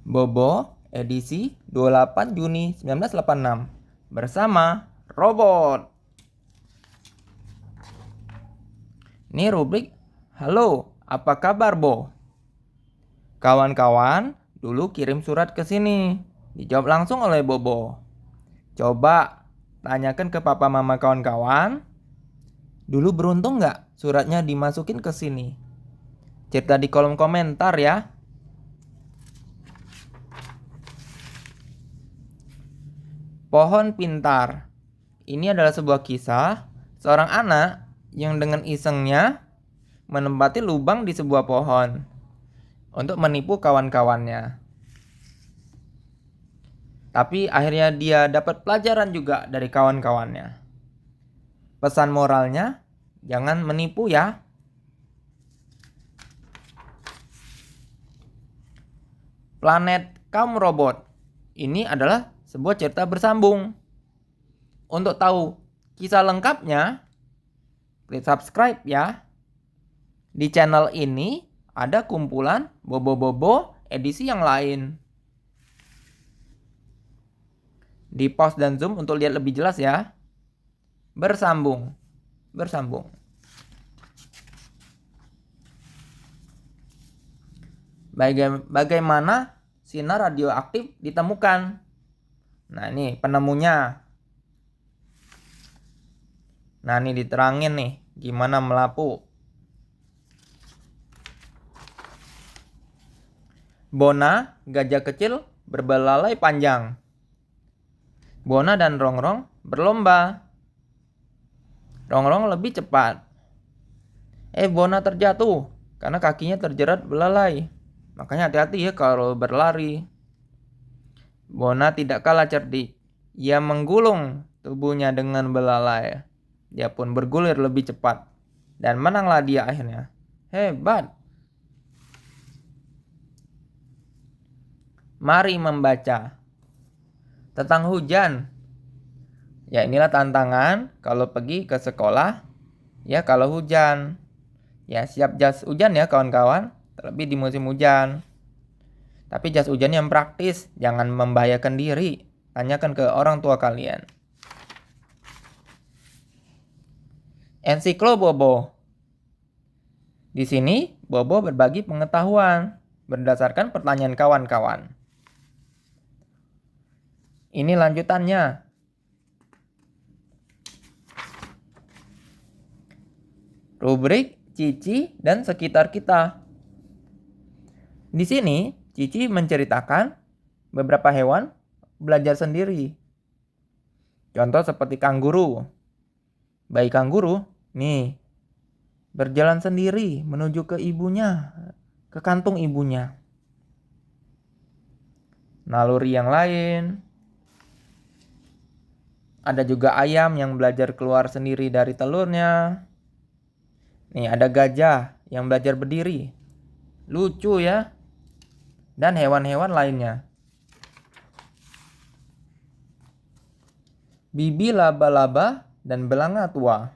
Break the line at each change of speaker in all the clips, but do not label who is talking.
Bobo edisi 28 Juni 1986 bersama robot. Ini rubrik Halo, apa kabar, Bo? Kawan-kawan dulu kirim surat ke sini. Dijawab langsung oleh Bobo. Coba tanyakan ke papa mama kawan-kawan. Dulu beruntung nggak suratnya dimasukin ke sini? Cerita di kolom komentar ya. Pohon pintar. Ini adalah sebuah kisah seorang anak yang dengan isengnya menempati lubang di sebuah pohon untuk menipu kawan-kawannya. Tapi akhirnya dia dapat pelajaran juga dari kawan-kawannya. Pesan moralnya, jangan menipu ya. Planet Kaum Robot. Ini adalah sebuah cerita bersambung. Untuk tahu kisah lengkapnya, klik subscribe ya. Di channel ini ada kumpulan Bobo-Bobo edisi yang lain. Di pause dan zoom untuk lihat lebih jelas ya. Bersambung. Bagaimana sinar radioaktif ditemukan? Nah, ini penemunya. Nah, ini diterangin nih gimana melapu. Bona, gajah kecil berbelalai panjang. Bona dan Rongrong berlomba. Rongrong lebih cepat. Bona terjatuh karena kakinya terjerat belalai. Makanya hati-hati ya kalau berlari. Bona tidak kalah cerdik. Ia menggulung tubuhnya dengan belalai. Dia pun bergulir lebih cepat. Dan menanglah dia akhirnya. Hebat. Mari membaca tentang hujan. Ya, inilah tantangan kalau pergi ke sekolah. Ya, kalau hujan. Ya, siap jas hujan ya kawan-kawan. Terlebih di musim hujan. Tapi jas hujan yang praktis, jangan membahayakan diri. Tanyakan ke orang tua kalian. Ensiklo Bobo. Di sini Bobo berbagi pengetahuan berdasarkan pertanyaan kawan-kawan. Ini lanjutannya. Rubrik Cici dan sekitar kita. Di sini Cici menceritakan beberapa hewan belajar sendiri. Contoh seperti kanguru. Bayi kanguru, nih, berjalan sendiri menuju ke ibunya, ke kantung ibunya. Naluri yang lain. Ada juga ayam yang belajar keluar sendiri dari telurnya. Nih, ada gajah yang belajar berdiri. Lucu ya. Dan hewan-hewan lainnya. Bibi laba-laba dan belanga tua.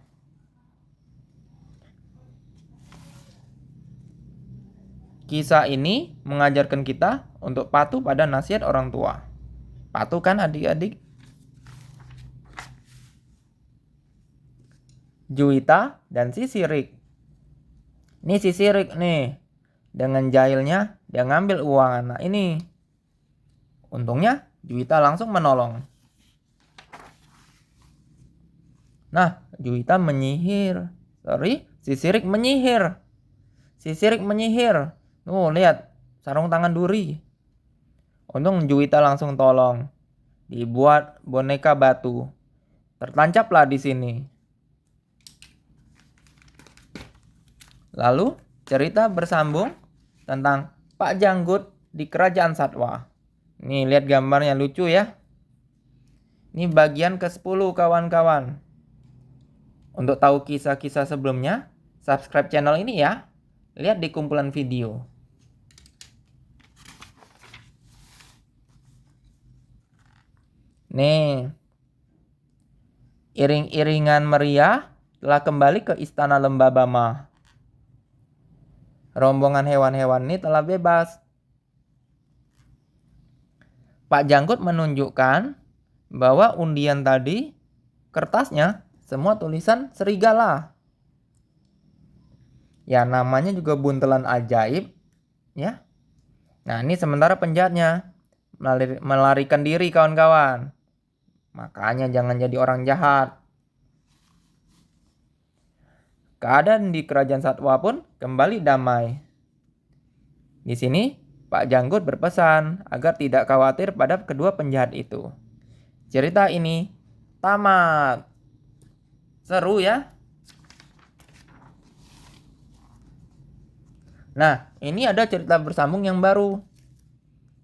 Kisah ini mengajarkan kita untuk patuh pada nasihat orang tua. Patuh kan adik-adik? Juwita dan Sisirik. Ini Sisirik nih. Dengan jahilnya dia ngambil uang anak ini. Untungnya Juwita langsung menolong. Nah, Juwita menyihir. Sisirik menyihir. Tuh, lihat. Sarung tangan duri. Untung Juwita langsung tolong. Dibuat boneka batu. Tertancaplah di sini. Lalu cerita bersambung tentang Pak Janggut di Kerajaan Satwa. Nih, lihat gambarnya lucu ya. Ini bagian ke-10 kawan-kawan. Untuk tahu kisah-kisah sebelumnya, subscribe channel ini ya. Lihat di kumpulan video. Nih, iring-iringan meriah telah kembali ke Istana Lembah Bama. Rombongan hewan-hewan ini telah bebas. Pak Janggut menunjukkan bahwa undian tadi kertasnya semua tulisan serigala. Ya, namanya juga buntelan ajaib, ya. Nah, ini sementara penjahatnya melarikan diri, kawan-kawan. Makanya jangan jadi orang jahat. Keadaan di kerajaan Satwa pun kembali damai. Di sini Pak Janggut berpesan agar tidak khawatir pada kedua penjahat itu. Cerita ini tamat. Seru ya? Nah, ini ada cerita bersambung yang baru.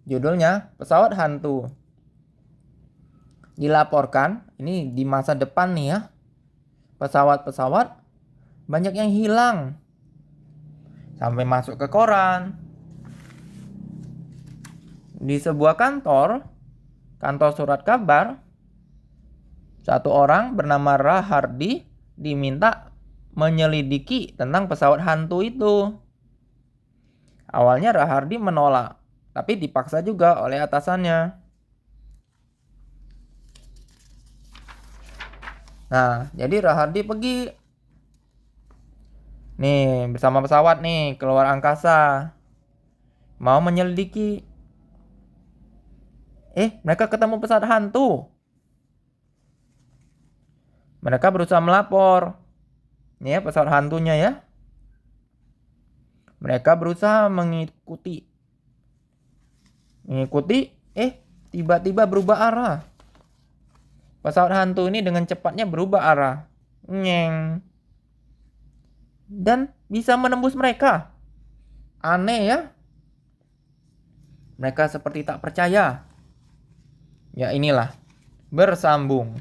Judulnya Pesawat Hantu. Dilaporkan, ini di masa depan nih ya, pesawat-pesawat banyak yang hilang. Sampai masuk ke koran. Di sebuah kantor surat kabar, satu orang bernama Rahardi diminta menyelidiki tentang pesawat hantu itu. Awalnya Rahardi menolak, tapi dipaksa juga oleh atasannya. Nah, jadi Rahardi pergi nih bersama pesawat nih keluar angkasa, mau menyelidiki. Mereka ketemu pesawat hantu. Mereka berusaha melapor. Ini ya pesawat hantunya ya. Mereka berusaha mengikuti, tiba-tiba berubah arah. Pesawat hantu ini dengan cepatnya berubah arah. Dan bisa menembus mereka. Aneh ya. Mereka seperti tak percaya. Ya inilah, bersambung.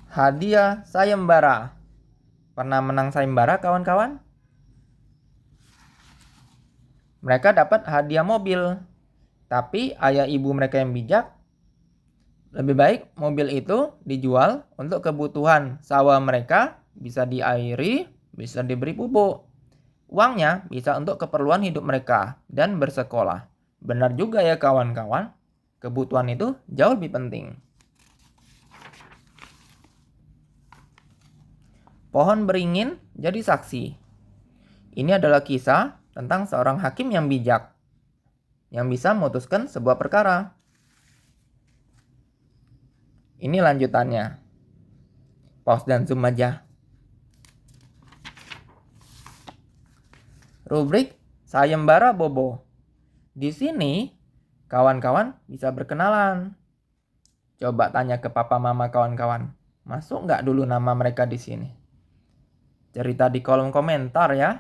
Hadiah sayembara. Pernah menang sayembara, kawan-kawan? Mereka dapat hadiah mobil. Tapi ayah ibu mereka yang bijak, lebih baik mobil itu dijual untuk kebutuhan sawah mereka, bisa diairi, bisa diberi pupuk. Uangnya bisa untuk keperluan hidup mereka dan bersekolah. Benar juga ya kawan-kawan, kebutuhan itu jauh lebih penting. Pohon beringin jadi saksi. Ini adalah kisah tentang seorang hakim yang bijak, yang bisa memutuskan sebuah perkara. Ini lanjutannya. Pause dan zoom aja. Rubrik sayembara Bobo. Di sini kawan-kawan bisa berkenalan. Coba tanya ke papa mama kawan-kawan, masuk nggak dulu nama mereka di sini? Cerita di kolom komentar ya.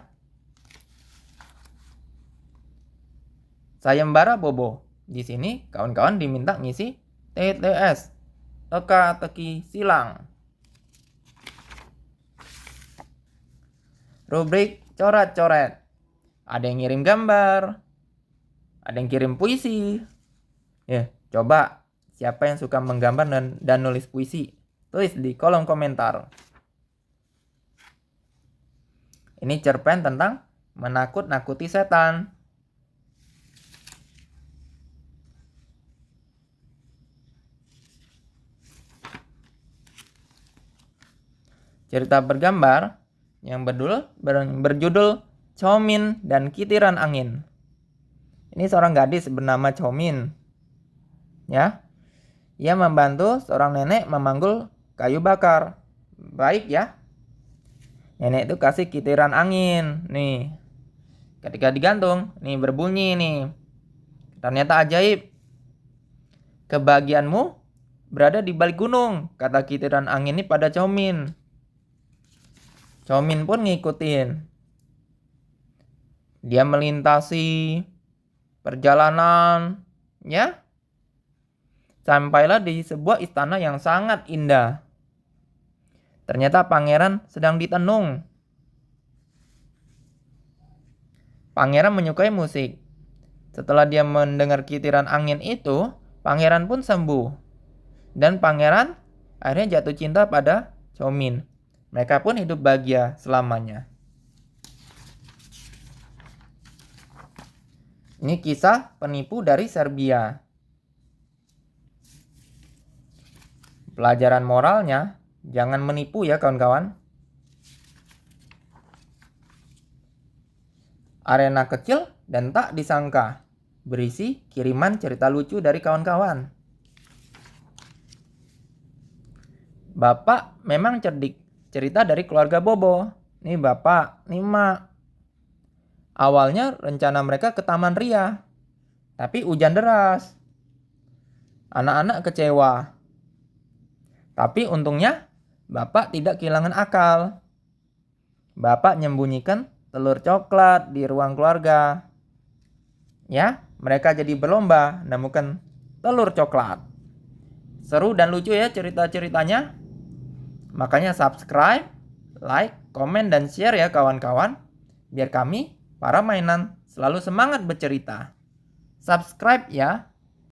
Sayembara Bobo. Di sini kawan-kawan diminta ngisi TTS, teka-teki silang. Rubrik coret-coret. Ada yang ngirim gambar, ada yang kirim puisi. Coba siapa yang suka menggambar dan nulis puisi? Tulis di kolom komentar. Ini cerpen tentang menakut-nakuti setan. Cerita bergambar yang berjudul Chomin dan Kitiran Angin. Ini seorang gadis bernama Chomin. Ya. Ia membantu seorang nenek memanggul kayu bakar. Baik ya. Nenek itu kasih kitiran angin. Nih. Ketika digantung, nih berbunyi nih. Ternyata ajaib. Kebahagiaanmu berada di balik gunung, kata kitiran angin ini pada Chomin. Chomin pun ngikutin. Dia melintasi perjalanan, ya. Sampailah di sebuah istana yang sangat indah. Ternyata pangeran sedang ditenung. Pangeran menyukai musik. Setelah dia mendengar kitiran angin itu, pangeran pun sembuh. Dan pangeran akhirnya jatuh cinta pada Chomin. Mereka pun hidup bahagia selamanya. Ini kisah penipu dari Serbia. Pelajaran moralnya, jangan menipu ya kawan-kawan. Arena kecil dan tak disangka, berisi kiriman cerita lucu dari kawan-kawan. Bapak memang cerdik, cerita dari keluarga Bobo. Nih bapak, nih mak. Awalnya rencana mereka ke Taman Ria, tapi hujan deras. Anak-anak kecewa. Tapi untungnya bapak tidak kehilangan akal. Bapak menyembunyikan telur coklat di ruang keluarga. Ya, mereka jadi berlomba menemukan telur coklat. Seru dan lucu ya cerita-ceritanya. Makanya subscribe, like, komen, dan share ya kawan-kawan. Biar kami, para mainan, selalu semangat bercerita. Subscribe ya.